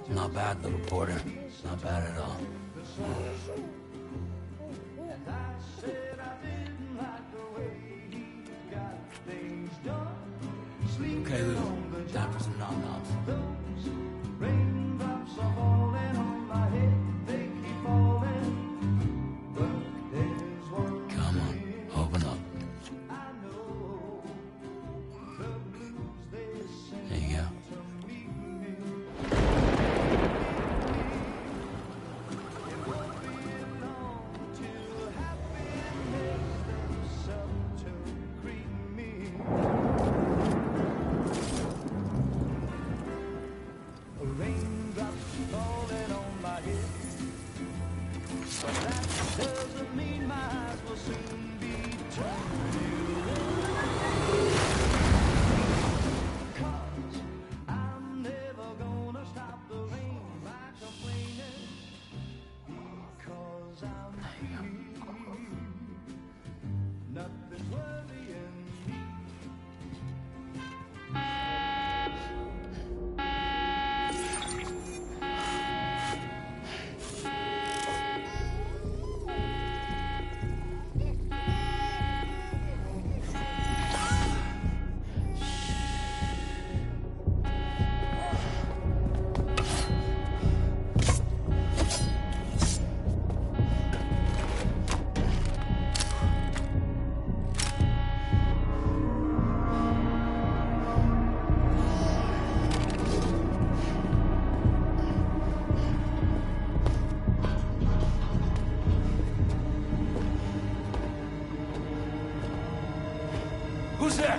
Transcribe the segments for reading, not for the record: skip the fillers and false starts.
Not bad, little Porter. Not bad at all. Okay, Lou. Time for some nom-noms. Come on, open up. There you go. Who's there?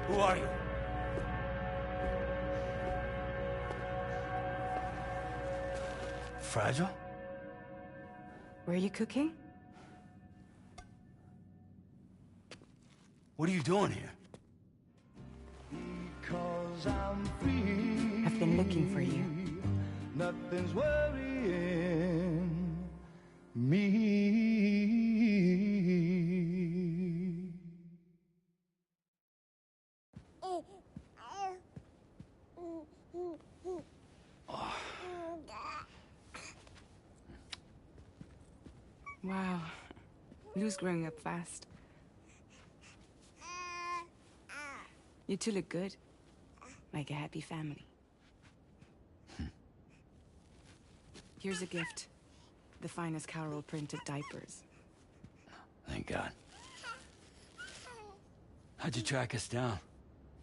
Who are you? Fragile? Were you cooking? What are you doing here? I've been looking for you. Nothing's worrying me. Wow. Lou's growing up fast. You two look good. Like a happy family. Here's a gift. The finest Carol printed diapers. Thank God. How'd you track us down?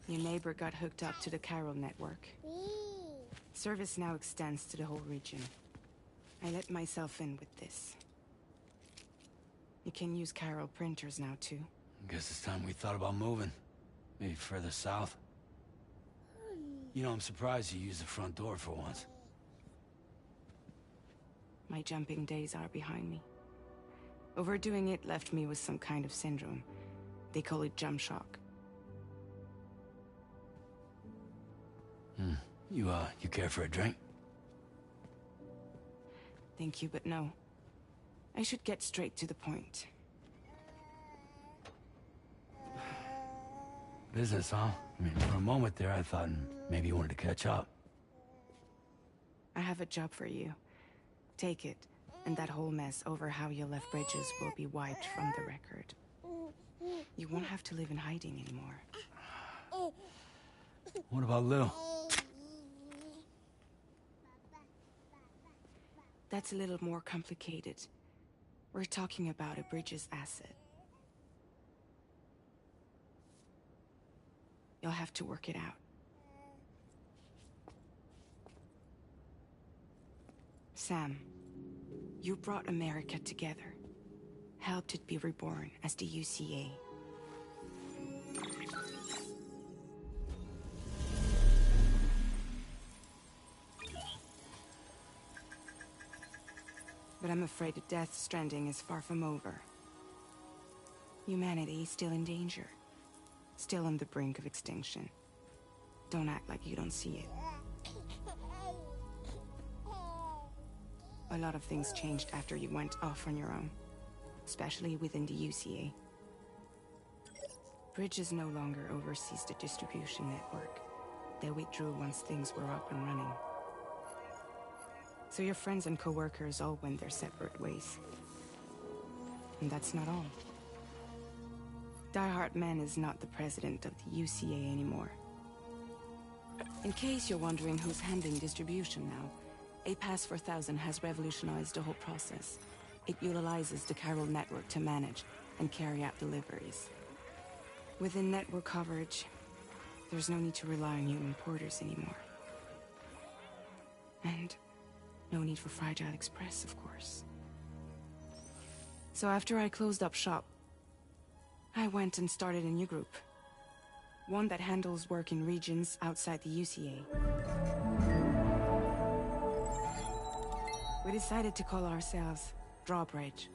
Your neighbor got hooked up to the Carol network. Service now extends to the whole region. I let myself in with this. You can use Carol printers now, too. Guess it's time we thought about moving. Maybe further south. You know, I'm surprised you used the front door for once. My jumping days are behind me. Overdoing it left me with some kind of syndrome. They call it jump shock. You care for a drink? Thank you, but no. I should get straight to the point. Business, huh? I mean, for a moment there, I thought maybe you wanted to catch up. I have a job for you. Take it, and that whole mess over how you left Bridges will be wiped from the record. You won't have to live in hiding anymore. What about Lou? That's a little more complicated. We're talking about a Bridges asset. You'll have to work it out. Sam, you brought America together. Helped it be reborn as the UCA. But I'm afraid the Death-Stranding is far from over. Humanity is still in danger. Still on the brink of extinction. Don't act like you don't see it. a lot of things changed after you went off on your own, especially within the UCA. Bridges no longer oversees the distribution network. They withdrew once things were up and running. So your friends and co-workers all went their separate ways. And that's not all. Die Hartman is not the president of the UCA anymore. In case you're wondering who's handling distribution now, A Pass 4000 has revolutionized the whole process. It utilizes the chiral network to manage and carry out deliveries. Within network coverage, there's no need to rely on human porters anymore. And no need for Fragile Express, of course. So after I closed up shop, I went and started a new group. One that handles work in regions outside the UCA. We decided to call ourselves Drawbridge.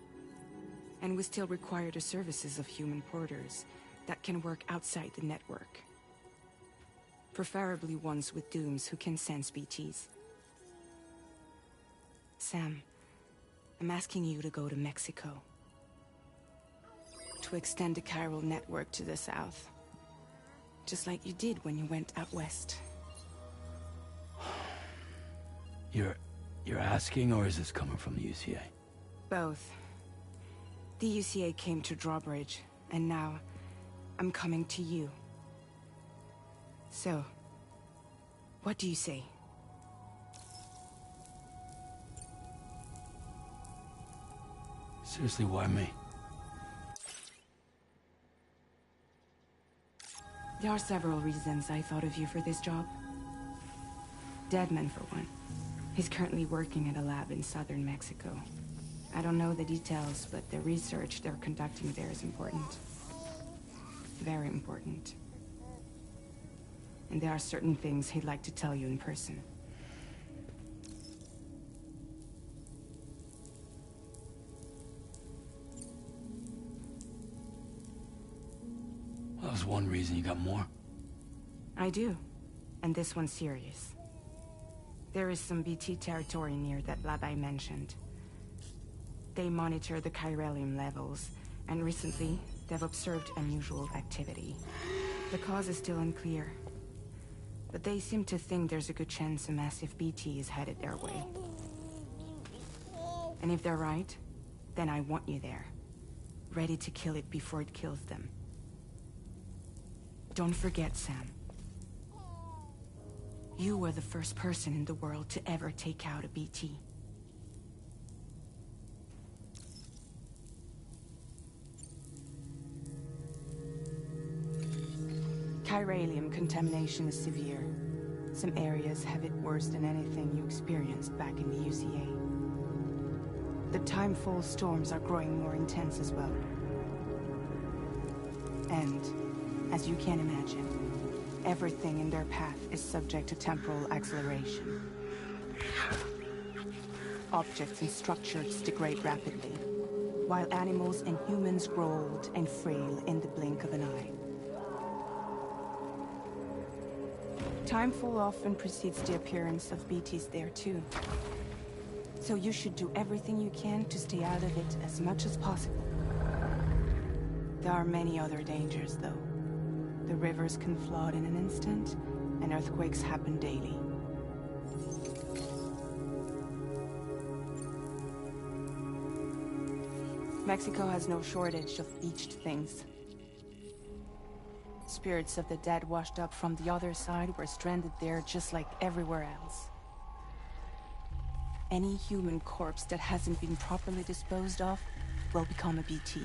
And we still require the services of human porters that can work outside the network. Preferably ones with dooms who can sense BTs. Sam, I'm asking you to go to Mexico. To extend the chiral network to the south. Just like you did when you went out west. You're asking, or is this coming from the UCA? Both. The UCA came to Drawbridge, and now I'm coming to you. So, what do you say? Seriously, why me? There are several reasons I thought of you for this job. Deadman, for one. He's currently working at a lab in southern Mexico. I don't know the details, but the research they're conducting there is important. Very important. And there are certain things he'd like to tell you in person. Well, that was one reason. You got more? I do. And this one's serious. There is some BT territory near that lab I mentioned. They monitor the chiralium levels, and recently, they've observed unusual activity. The cause is still unclear, but they seem to think there's a good chance a massive BT is headed their way. And if they're right, then I want you there, ready to kill it before it kills them. Don't forget, Sam. You were the first person in the world to ever take out a BT. Chiralium contamination is severe. Some areas have it worse than anything you experienced back in the UCA. The timefall storms are growing more intense as well. And, as you can imagine, everything in their path is subject to temporal acceleration. Objects and structures degrade rapidly, while animals and humans grow old and frail in the blink of an eye. Timefall often precedes the appearance of BTs there too. So you should do everything you can to stay out of it as much as possible. There are many other dangers, though. The rivers can flood in an instant, and earthquakes happen daily. Mexico has no shortage of beached things. Spirits of the dead washed up from the other side were stranded there just like everywhere else. Any human corpse that hasn't been properly disposed of will become a BT.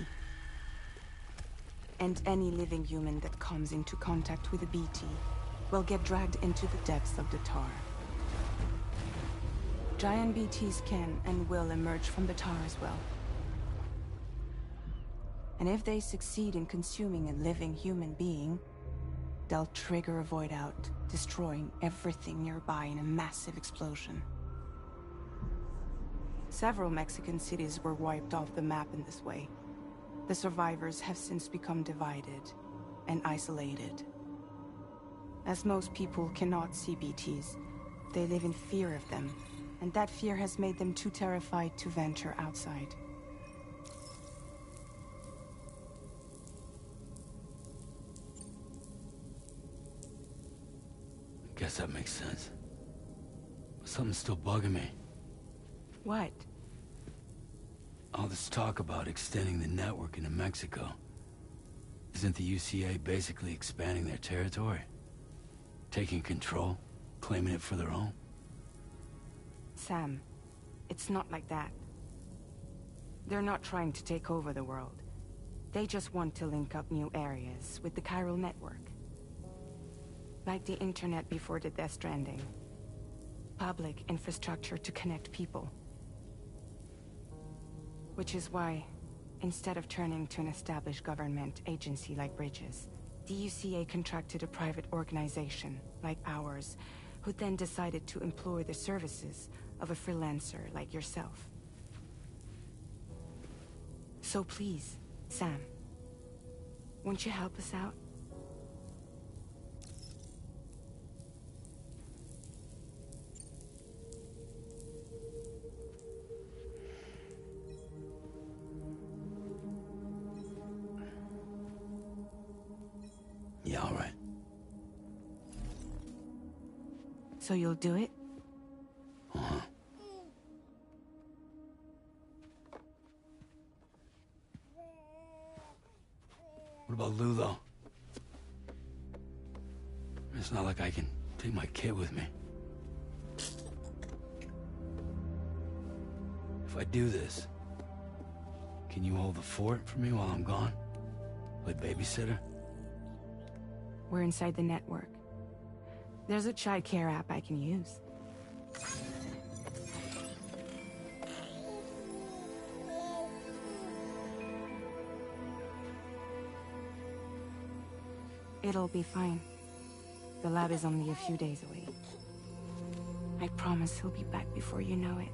And any living human that comes into contact with a BT will get dragged into the depths of the tar. Giant BTs can and will emerge from the tar as well. And if they succeed in consuming a living human being, they'll trigger a void out, destroying everything nearby in a massive explosion. Several Mexican cities were wiped off the map in this way. The survivors have since become divided and isolated. As most people cannot see BTs, they live in fear of them and that fear has made them too terrified to venture outside. Guess that makes sense. But something's still bugging me. What? All this talk about extending the network into Mexico. Isn't the UCA basically expanding their territory? Taking control? Claiming it for their own? Sam, it's not like that. They're not trying to take over the world. They just want to link up new areas with the chiral network. Like the internet before the Death-Stranding. Public infrastructure to connect people. Which is why, instead of turning to an established government agency like Bridges, the UCA contracted a private organization, like ours, who then decided to employ the services of a freelancer like yourself. So please, Sam, won't you help us out? Yeah, all right. So you'll do it? Uh-huh. What about Lou, though? It's not like I can take my kid with me. If I do this, can you hold the fort for me while I'm gone? Play babysitter? We're inside the network. There's a child care app I can use. It'll be fine. The lab is only a few days away. I promise he'll be back before you know it.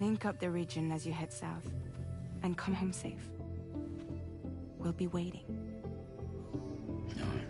Link up the region as you head south, and come home safe. We'll be waiting. All right.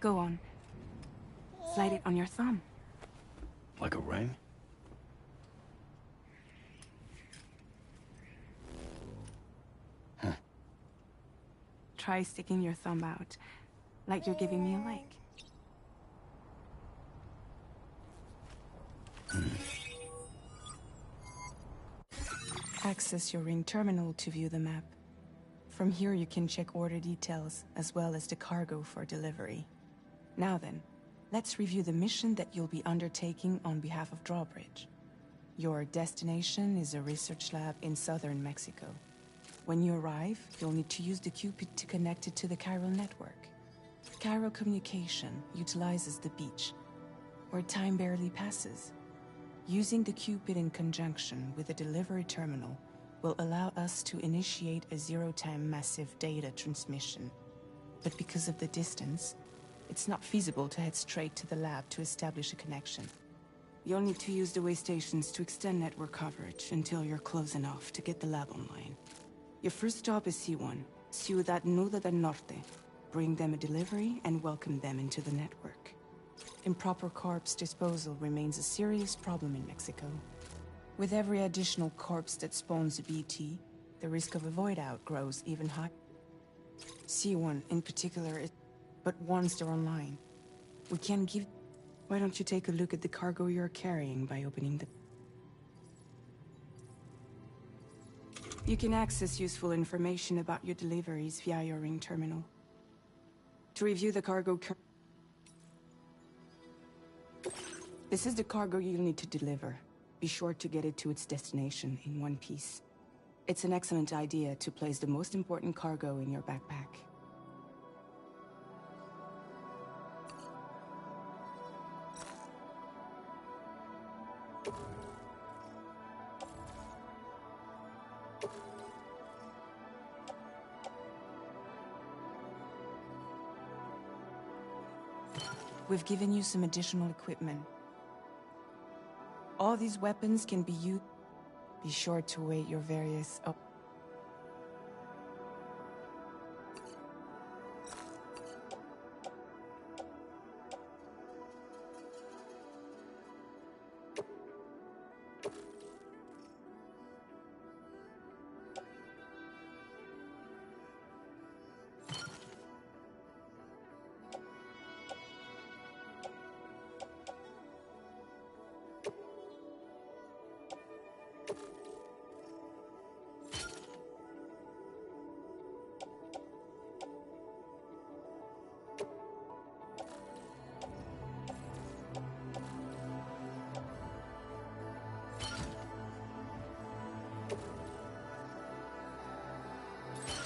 Go on. Slide it on your thumb. Like a ring? Huh. Try sticking your thumb out, like you're giving me a like. Access your ring terminal to view the map. From here you can check order details, as well as the cargo for delivery. Now then, let's review the mission that you'll be undertaking on behalf of Drawbridge. Your destination is a research lab in southern Mexico. When you arrive, you'll need to use the Cupid to connect it to the chiral network. Chiral communication utilizes the beach, where time barely passes. Using the Cupid in conjunction with a delivery terminal will allow us to initiate a zero-time massive data transmission. But because of the distance, it's not feasible to head straight to the lab to establish a connection. You'll need to use the way stations to extend network coverage until you're close enough to get the lab online. Your first stop is C1, Ciudad Nuda del Norte. Bring them a delivery and welcome them into the network. Improper corpse disposal remains a serious problem in Mexico. With every additional corpse that spawns a BT, the risk of a void out grows even higher. C1 in particular, but once they're online, we can give... Why don't you take a look at the cargo you're carrying by opening the... You can access useful information about your deliveries via your ring terminal. To review the cargo This is the cargo you'll need to deliver. Be sure to get it to its destination in one piece. It's an excellent idea to place the most important cargo in your backpack. We've given you some additional equipment. All these weapons can be used. Be sure to weigh your various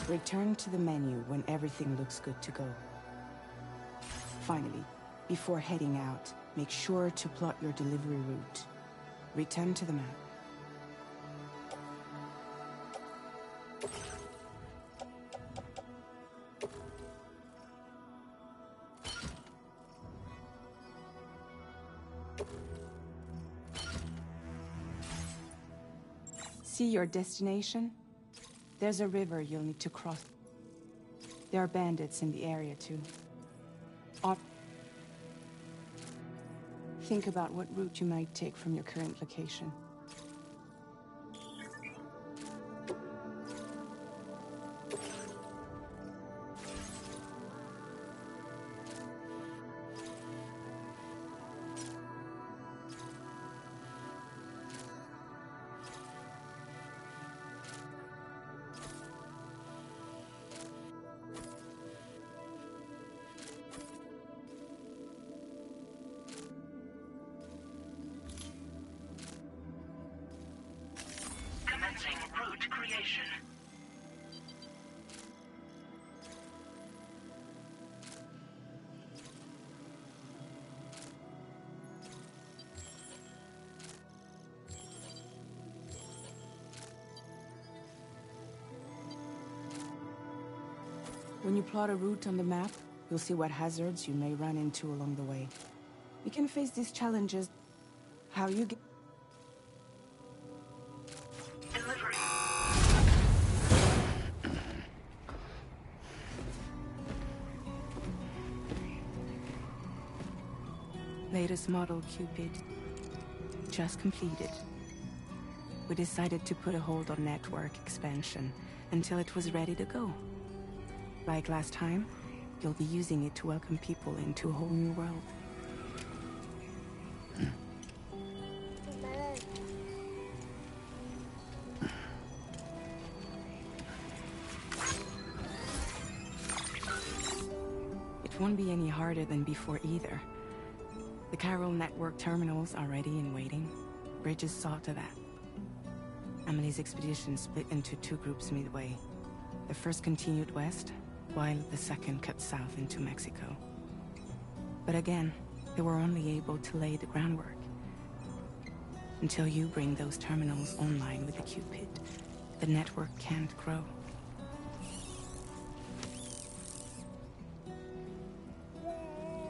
Return to the menu when everything looks good to go. Finally, before heading out, make sure to plot your delivery route. Return to the map. See your destination? There's a river you'll need to cross. There are bandits in the area too. Think about what route you might take from your current location. Route creation. When you plot a route on the map, you'll see what hazards you may run into along the way. You can face these challenges. How you get... Delivery. Latest model Cupid. Just completed. We decided to put a hold on network expansion until it was ready to go. Like last time, you'll be using it to welcome people into a whole new world. It won't be any harder than before either. The Carol network terminals are ready and waiting. Bridges saw to that. Emily's expedition split into two groups midway. The first continued west, while the second cut south into Mexico. But again, they were only able to lay the groundwork. Until you bring those terminals online with the Cupid, the network can't grow.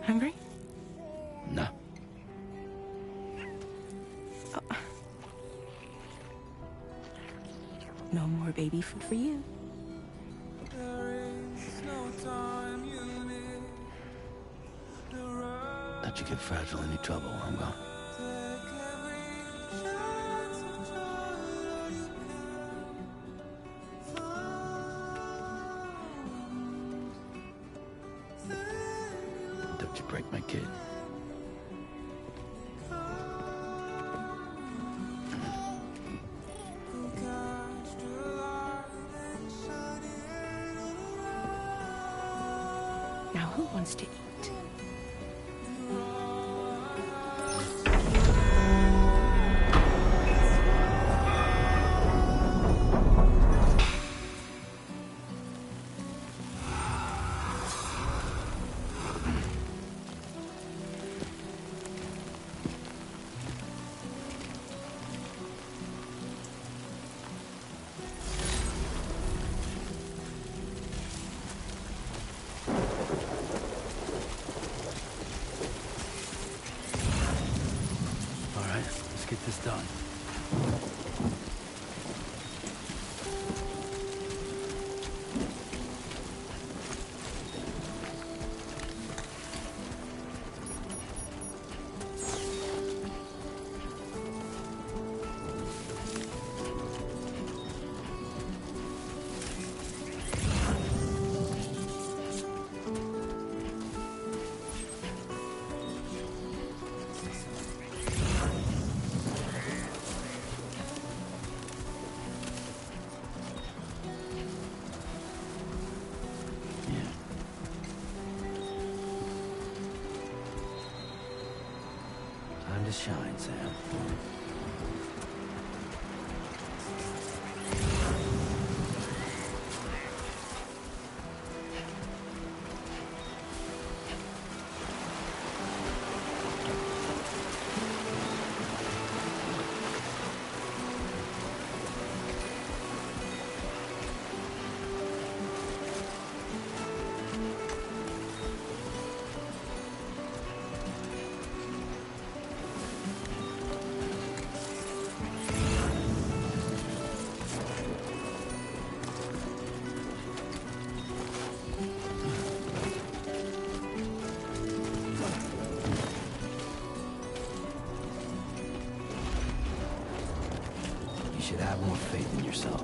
Hungry? No. Oh. No more baby food for you. Let you get fragile, any trouble, I'm gone. Don't you break my kid. who wants to eat? Get this done. Time to shine, Sam. You should have more faith in yourself.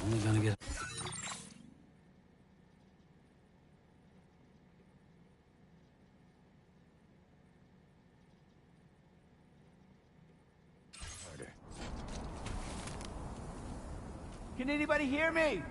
Only gonna get... harder. Can anybody hear me?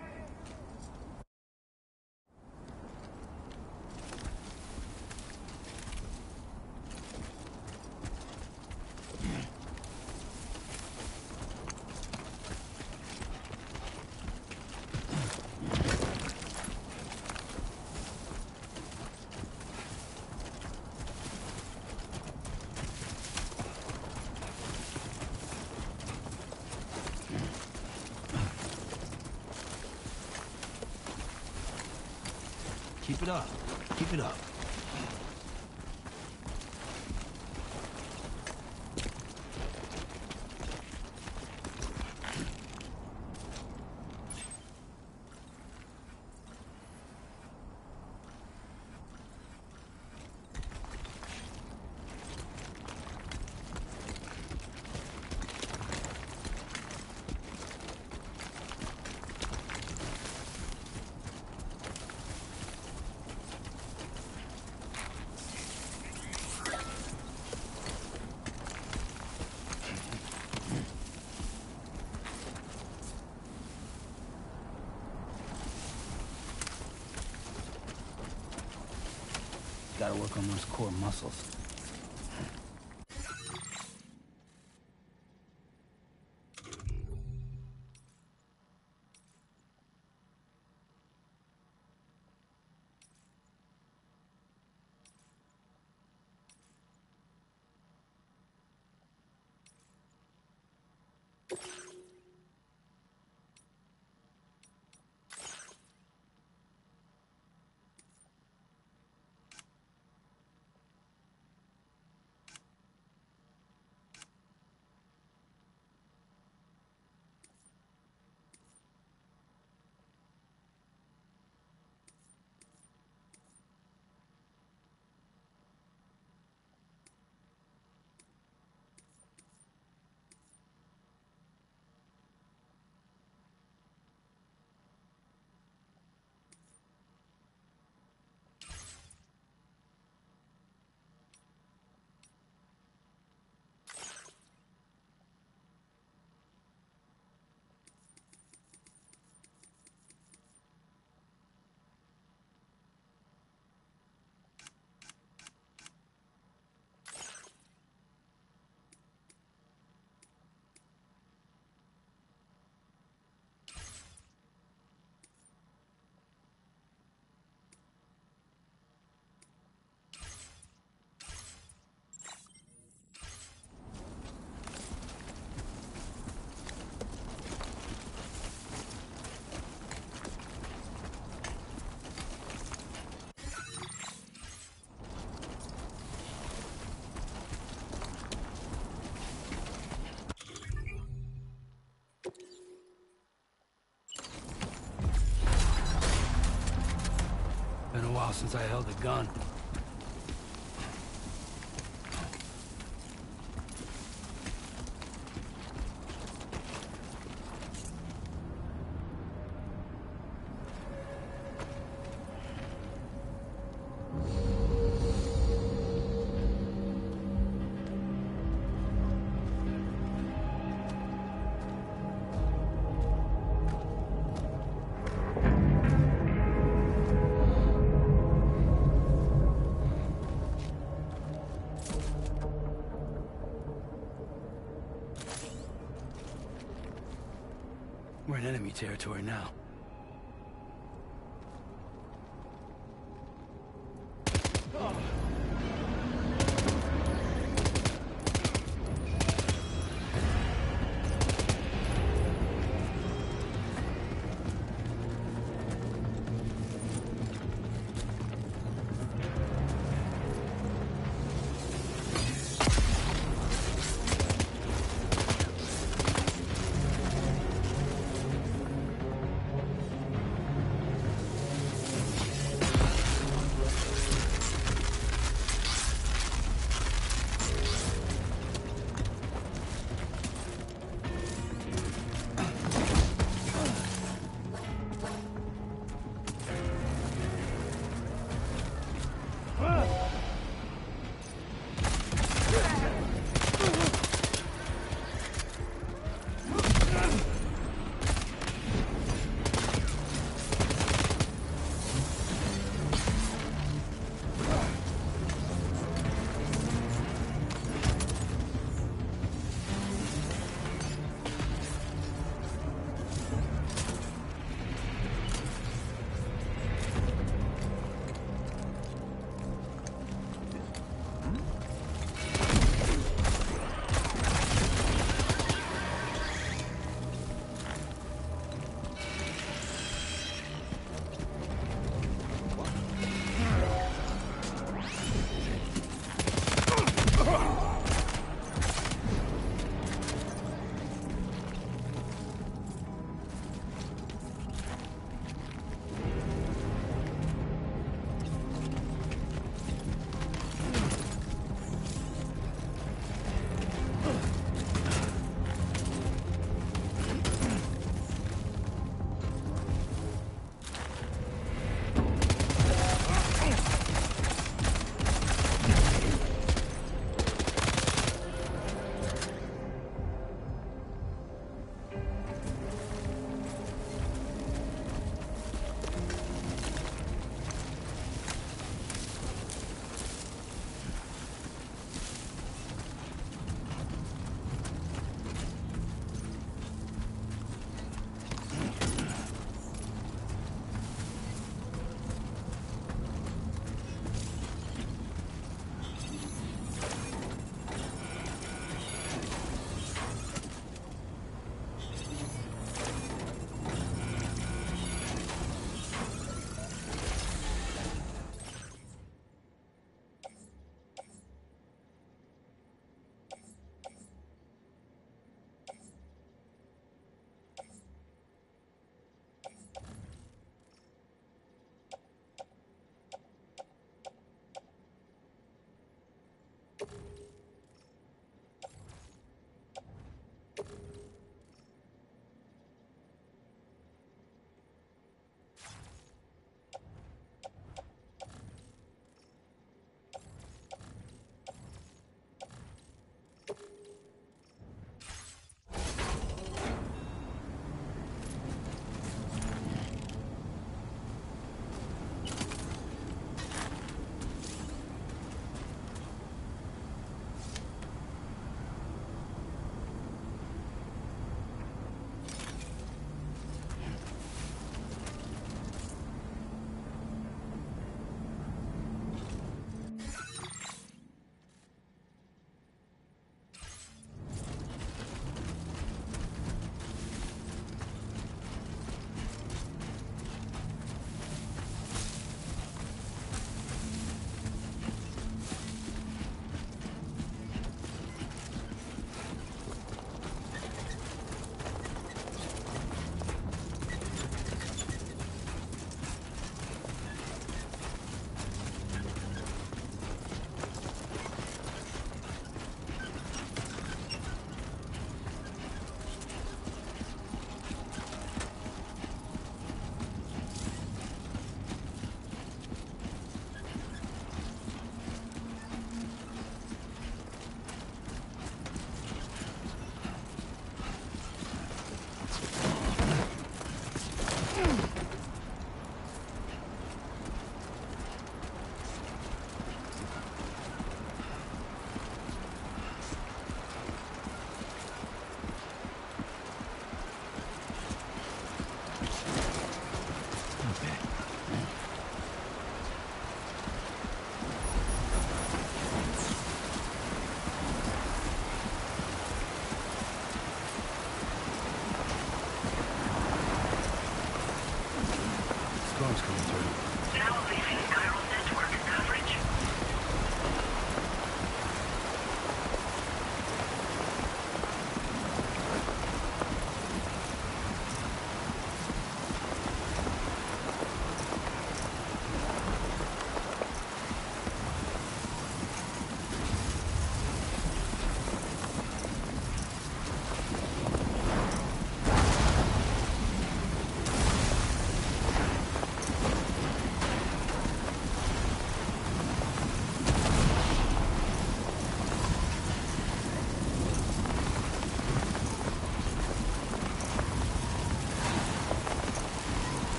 Keep it up. Keep it up. Gotta work on those core muscles. Been a while since I held a gun. We're in enemy territory now.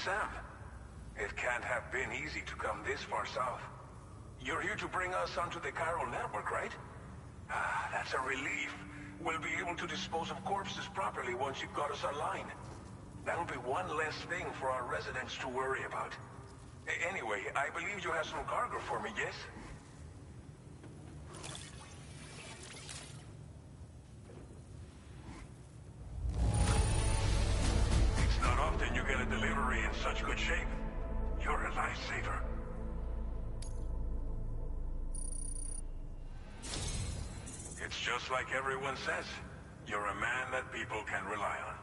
Sam. It can't have been easy to come this far south. You're here to bring us onto the chiral network, right? Ah, that's a relief. We'll be able to dispose of corpses properly once you've got us online. That'll be one less thing for our residents to worry about. Anyway, I believe you have some cargo for me, yes? It's not often you get a delivery in such good shape. You're a lifesaver. It's just like everyone says. You're a man that people can rely on.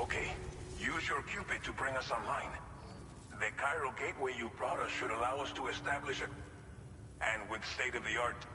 Okay, use your Cupid to bring us online. The chiral gateway you brought us should allow us to establish a... And with state-of-the-art